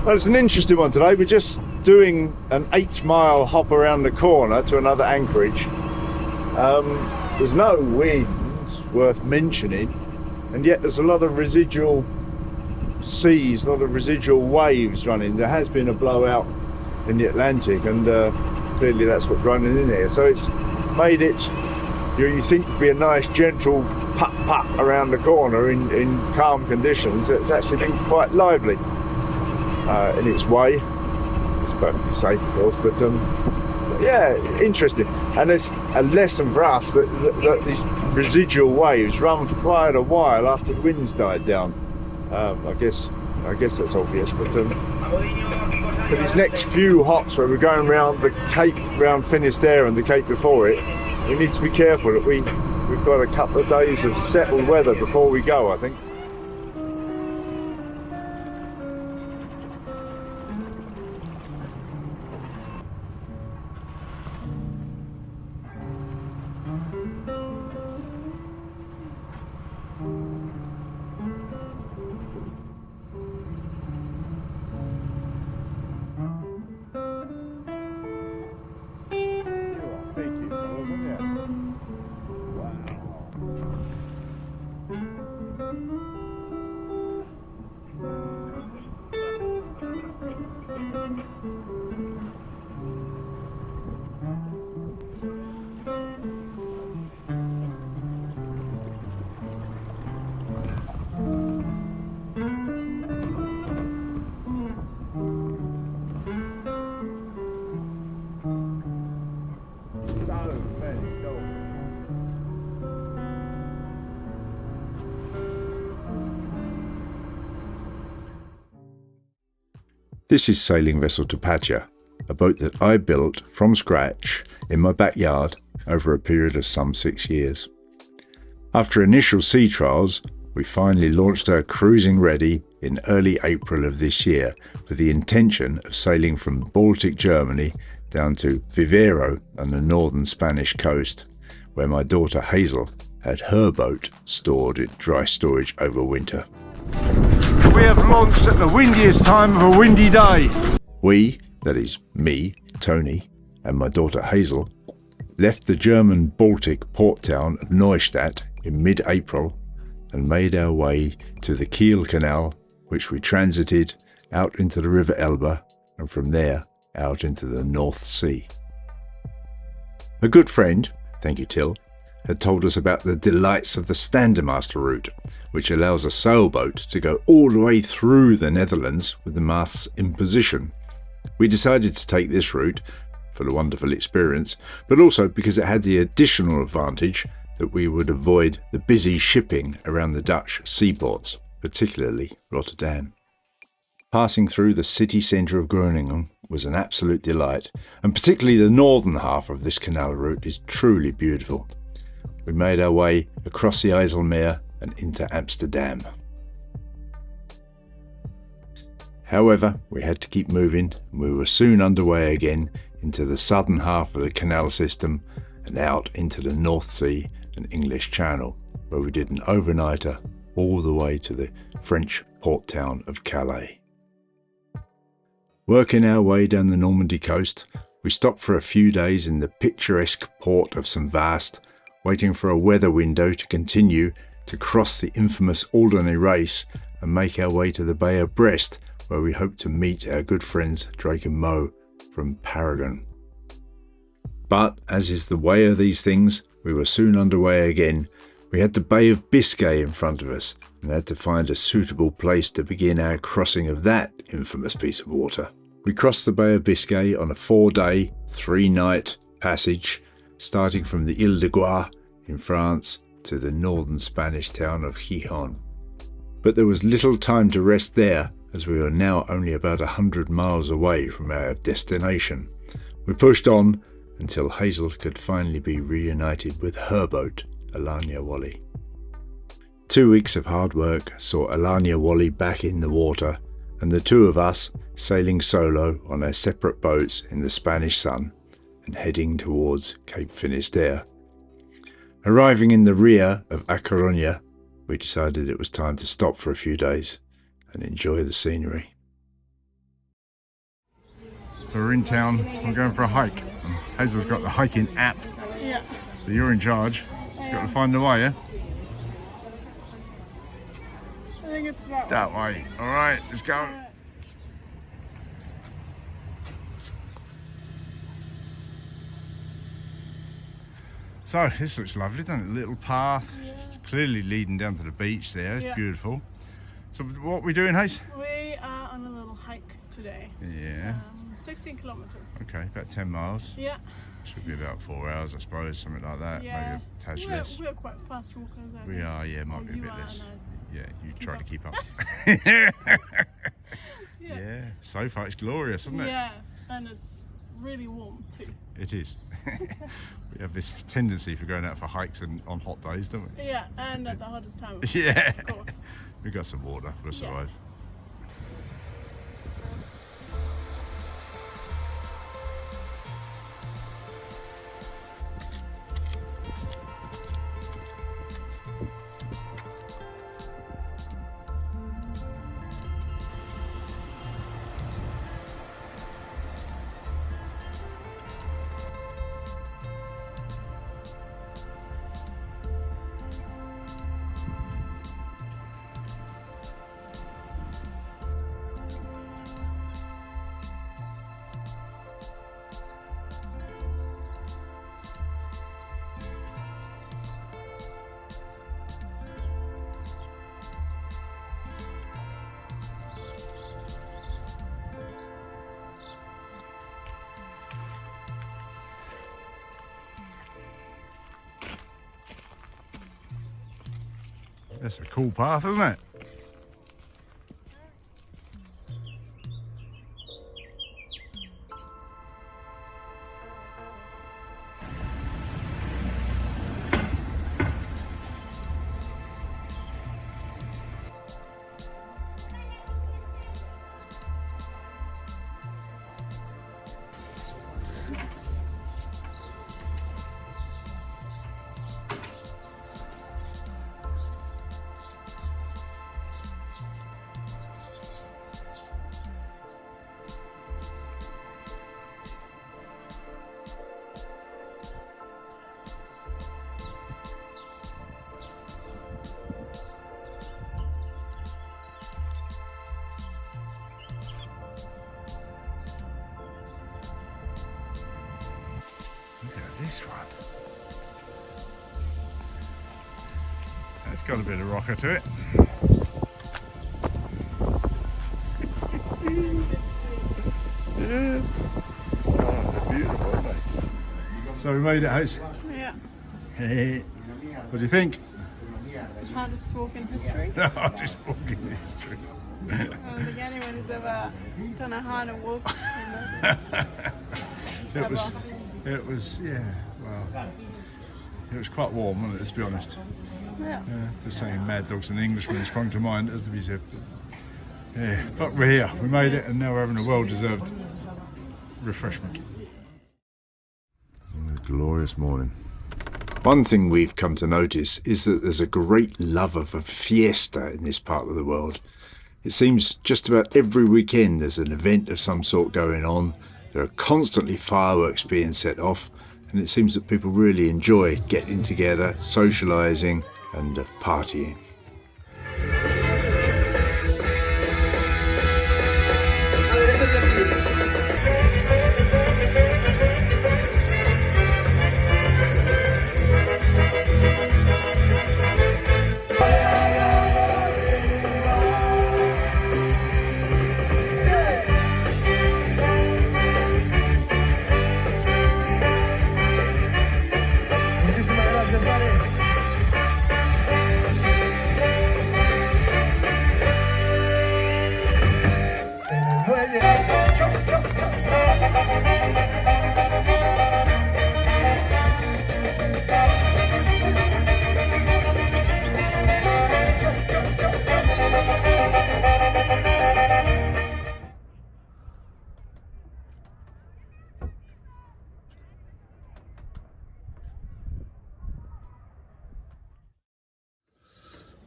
Well, it's an interesting one today. We're just doing an 8-mile hop around the corner to another anchorage. There's no wind worth mentioning, and yet there's a lot of residual seas, a lot of residual waves running. There has been a blowout in the Atlantic, and clearly that's what's running in here. So it's made it, you think it'd be a nice gentle putt-putt around the corner in calm conditions. It's actually been quite lively in its way. It's perfectly safe, of course, but yeah, interesting. And it's a lesson for us that these residual waves run for quite a while after the wind's died down. I guess that's obvious, but for these next few hops where we're going around the Cape, round Finisterre and the Cape before it, we need to be careful that we've got a couple of days of settled weather before we go, I think. This is Sailing Vessel Tapatya, a boat that I built from scratch in my backyard over a period of some 6 years. After initial sea trials, we finally launched her cruising ready in early April of this year with the intention of sailing from Baltic Germany down to Vivero on the northern Spanish coast, where my daughter Hazel had her boat stored in dry storage over winter. We have launched at the windiest time of a windy day. We, that is me, Tony, and my daughter Hazel, left the German Baltic port town of Neustadt in mid-April and made our way to the Kiel Canal, which we transited out into the River Elbe and from there out into the North Sea. A good friend, thank you Till, had told us about the delights of the Standermaster route, which allows a sailboat to go all the way through the Netherlands with the masts in position. We decided to take this route for the wonderful experience, but also because it had the additional advantage that we would avoid the busy shipping around the Dutch seaports, particularly Rotterdam. Passing through the city centre of Groningen was an absolute delight, and particularly the northern half of this canal route is truly beautiful. We made our way across the IJsselmeer and into Amsterdam. However, we had to keep moving, and we were soon underway again into the southern half of the canal system and out into the North Sea and English Channel, where we did an overnighter all the way to the French port town of Calais. Working our way down the Normandy coast, we stopped for a few days in the picturesque port of St. Vast, waiting for a weather window to continue to cross the infamous Alderney Race and make our way to the Bay of Brest, where we hope to meet our good friends Drake and Mo from Paragon. But, as is the way of these things, we were soon underway again. We had the Bay of Biscay in front of us and had to find a suitable place to begin our crossing of that infamous piece of water. We crossed the Bay of Biscay on a 4-day, 3-night passage, starting from the Ile de Goix in France to the northern Spanish town of Gijón. But there was little time to rest there, as we were now only about 100 miles away from our destination. We pushed on until Hazel could finally be reunited with her boat, Alanya Wally. 2 weeks of hard work saw Alanya Wally back in the water, and the two of us sailing solo on our separate boats in the Spanish sun and heading towards Cape Finisterre. Arriving in the rear of A Coruña, we decided it was time to stop for a few days and enjoy the scenery. So we're in town, we're going for a hike. Hazel's got the hiking app. Yeah. So you're in charge. She's got to find the way, yeah? I think it's that way. That way. Alright, let's go. So this looks lovely, doesn't it? A little path, clearly leading down to the beach there. It's beautiful. So what are we doing, Haze? We are on a little hike today. Yeah. 16 kilometers. Okay, about 10 miles. Yeah. Should be about 4 hours, I suppose, something like that. Yeah. Maybe a touch less. We're quite fast walkers. I We think. are, yeah, might Or be a you bit are, less. and Yeah, you try to keep up. Yeah. Yeah, so far it's glorious, isn't it? Yeah, and it's really warm too. It is. We have this tendency for going out for hikes and on hot days, don't we? Yeah, and at the hottest time. Yeah. Of course. We've got some water, we'll survive. That's a cool path, isn't it? Look at this one. That's got a bit of rocker to it. Yeah. Oh, they're beautiful, aren't they? So we made it, Haze. Yeah. What do you think? Hardest walk in history. No, just walking history. I don't think anyone has ever done a harder walk than this. It was, yeah, well, it was quite warm, wasn't it, let's be honest. Yeah. The saying Mad Dogs and Englishmen sprung to mind, as to be said. Yeah, but we're here, we made it, and now we're having a well-deserved refreshment. A glorious morning. One thing we've come to notice is that there's a great love of a fiesta in this part of the world. It seems just about every weekend there's an event of some sort going on. There are constantly fireworks being set off, and it seems that people really enjoy getting together, socialising and partying.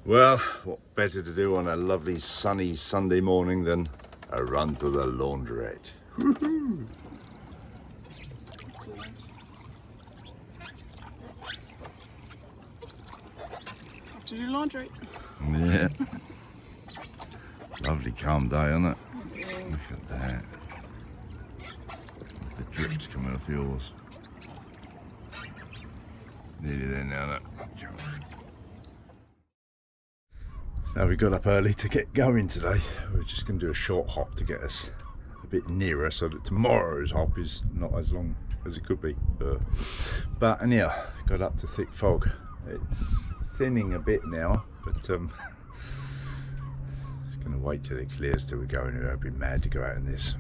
Well, what better to do on a lovely sunny Sunday morning than a run to the laundrette. To do laundry. Yeah. Lovely calm day, isn't it? Look at that. The drips coming off yours. Nearly there now, look. So we got up early to get going today. We're just going to do a short hop to get us a bit nearer so that tomorrow's hop is not as long as it could be. But anyhow, got up to thick fog. It's thinning a bit now, but just going to wait till it clears till we go anywhere. I'd be mad to go out in this.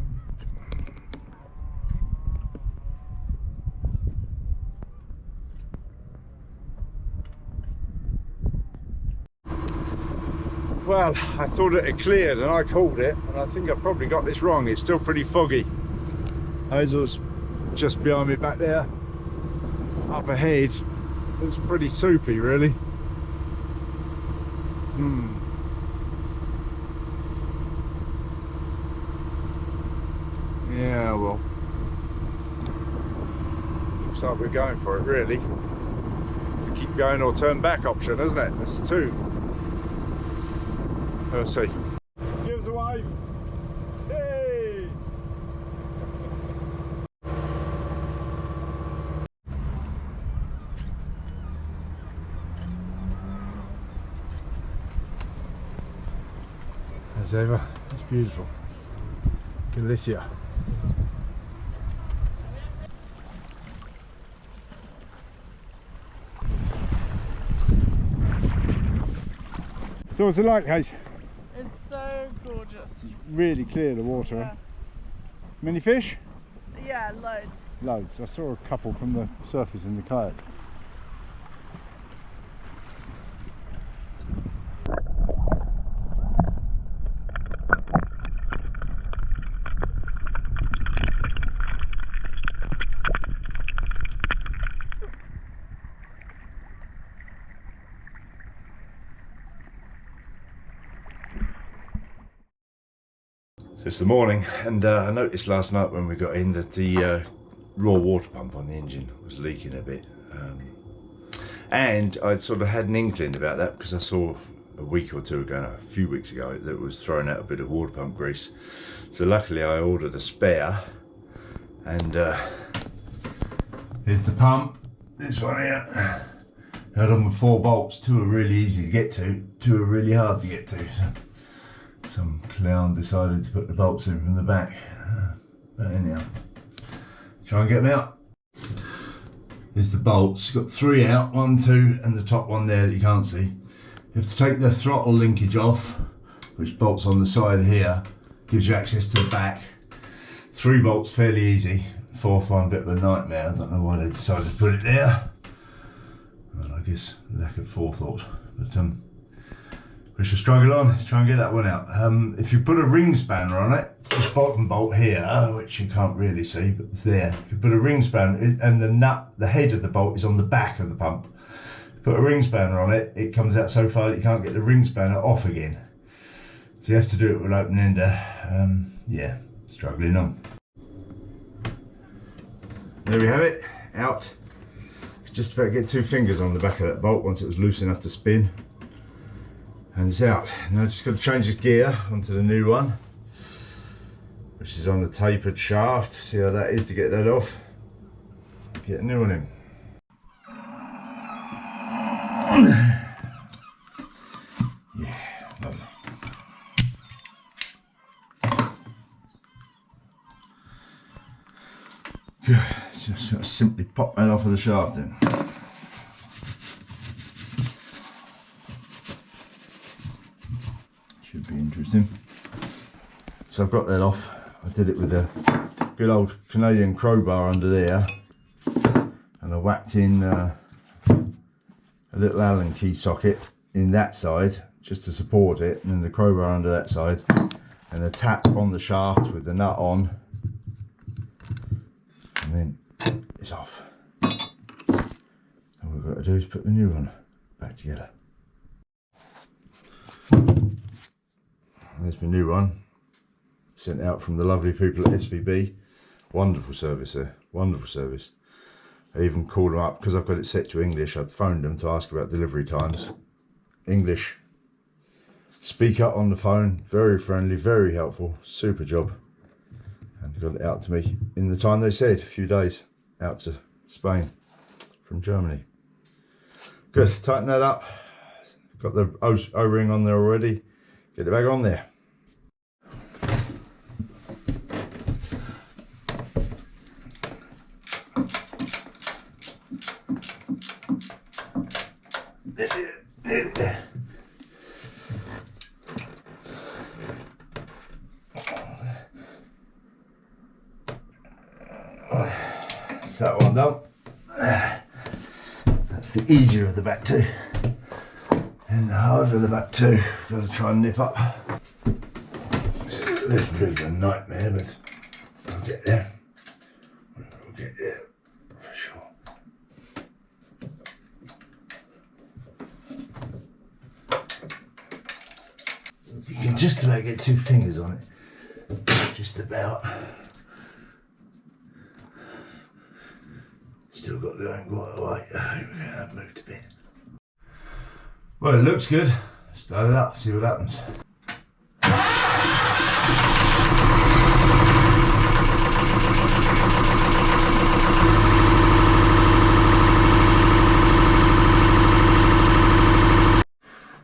Well, I thought it had cleared and I called it, and I think I probably got this wrong. It's still pretty foggy. Hazel's just behind me back there. Up ahead, it's pretty soupy, really. Yeah, well, looks like we're going for it, really. It's a keep going or turn back option, isn't it? That's the two. We'll see. Give us a wave. Hey! As ever, it's beautiful. Galicia. So what's it like, Hazel? It's so gorgeous. It's really clear, the water. Yeah. Many fish? Yeah, loads. Loads. I saw a couple from the surface in the kayak. It's the morning, and I noticed last night when we got in that the raw water pump on the engine was leaking a bit, and I'd sort of had an inkling about that because I saw a week or two ago, no, a few weeks ago, that it was throwing out a bit of water pump grease. So luckily I ordered a spare, and here's the pump, this one here. Held on with 4 bolts, 2 are really easy to get to, 2 are really hard to get to. So some clown decided to put the bolts in from the back, but anyhow, try and get them out. Here's the bolts, got 3 out, 1, 2 and the top one there that you can't see. You have to take the throttle linkage off, which bolts on the side here, gives you access to the back. 3 bolts fairly easy, 4th one a bit of a nightmare. I don't know why they decided to put it there. Well, I guess lack of forethought, but we shall struggle on to try and get that one out. If you put a ring spanner on it, this bottom bolt here, which you can't really see, but it's there. If you put a ring spanner, and the nut, the head of the bolt is on the back of the pump. Put a ring spanner on it, it comes out so far that you can't get the ring spanner off again. So you have to do it with open ender. Yeah, struggling on. There we have it, out. Just about to get 2 fingers on the back of that bolt once it was loose enough to spin. And it's out. Now just got to change the gear onto the new one, which is on the tapered shaft. See how that is to get that off. Get a new one in. Yeah, lovely. Good. Just got to simply pop that off of the shaft then. Should be interesting. So I've got that off. I did it with a good old Canadian crowbar under there, and I whacked in a little Allen key socket in that side just to support it, and then the crowbar under that side, and a tap on the shaft with the nut on, and then it's off. All we've got to do is put the new one back together. There's my new one. sent out from the lovely people at SVB. Wonderful service there, wonderful service. I even called them up because I've got it set to English. I'd phoned them to ask about delivery times. English. Speak up on the phone, very friendly, very helpful, super job. And got it out to me in the time they said, a few days, out to Spain from Germany. Good, tighten that up. Got the O-ring on there already. Get it back on there. So that one done. That's the easier of the back two. And the harder of the back two. Got to try and nip up. This is a little bit of a nightmare, but I'll get there. We'll get there for sure. You can just about get 2 fingers on it. Just about. Still got going quite a way. That moved a bit. Well, it looks good. Start it up, see what happens.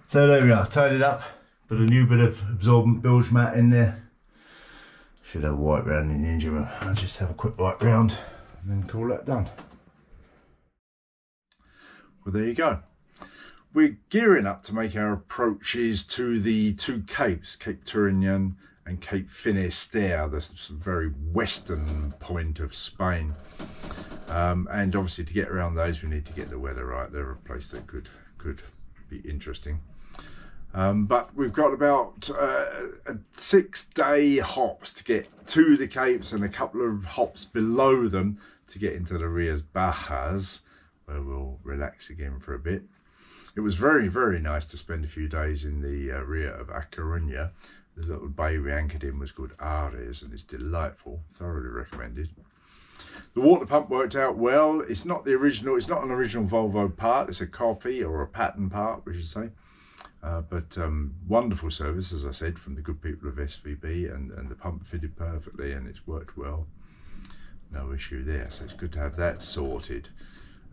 So there we are, tied it up. Put a new bit of absorbent bilge mat in there. Should have a wipe round in the engine room. I'll just have a quick wipe round and then call that done. Well, there you go. We're gearing up to make our approaches to the 2 capes, Cape Turignan and Cape Finisterre, the very western point of Spain. And obviously to get around those we need to get the weather right. They're a place that could be interesting. But we've got about 6-day hops to get to the capes and a couple of hops below them to get into the Rías Bajas, where we'll relax again for a bit. It was very, very nice to spend a few days in the Ria of A Coruña. The little bay we anchored in was called Ares, and it's delightful, thoroughly recommended. The water pump worked out well. It's not the original, it's not an original Volvo part, it's a copy or a pattern part, we should say. But wonderful service, as I said, from the good people of SVB, and the pump fitted perfectly and it's worked well. No issue there, so it's good to have that sorted.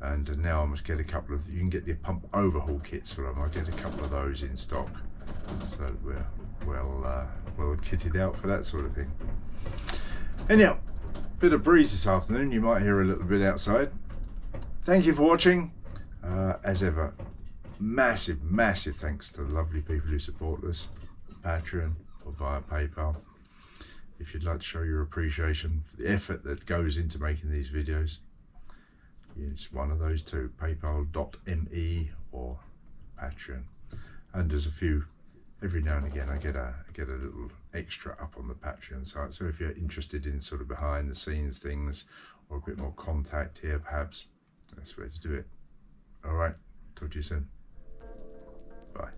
And now I must get a couple of, you can get the pump overhaul kits for them. I'll get a couple of those in stock, so we're well kitted out for that sort of thing. Anyhow, bit of breeze this afternoon, you might hear a little bit outside. Thank you for watching. As ever, massive thanks to the lovely people who support us, Patreon or via PayPal. If you'd like to show your appreciation for the effort that goes into making these videos, it's one of those two, paypal.me or Patreon. And there's a few, every now and again I get a little extra up on the Patreon site, so if you're interested in sort of behind the scenes things or a bit more contact here perhaps, that's where to do it. Alright, talk to you soon. Bye.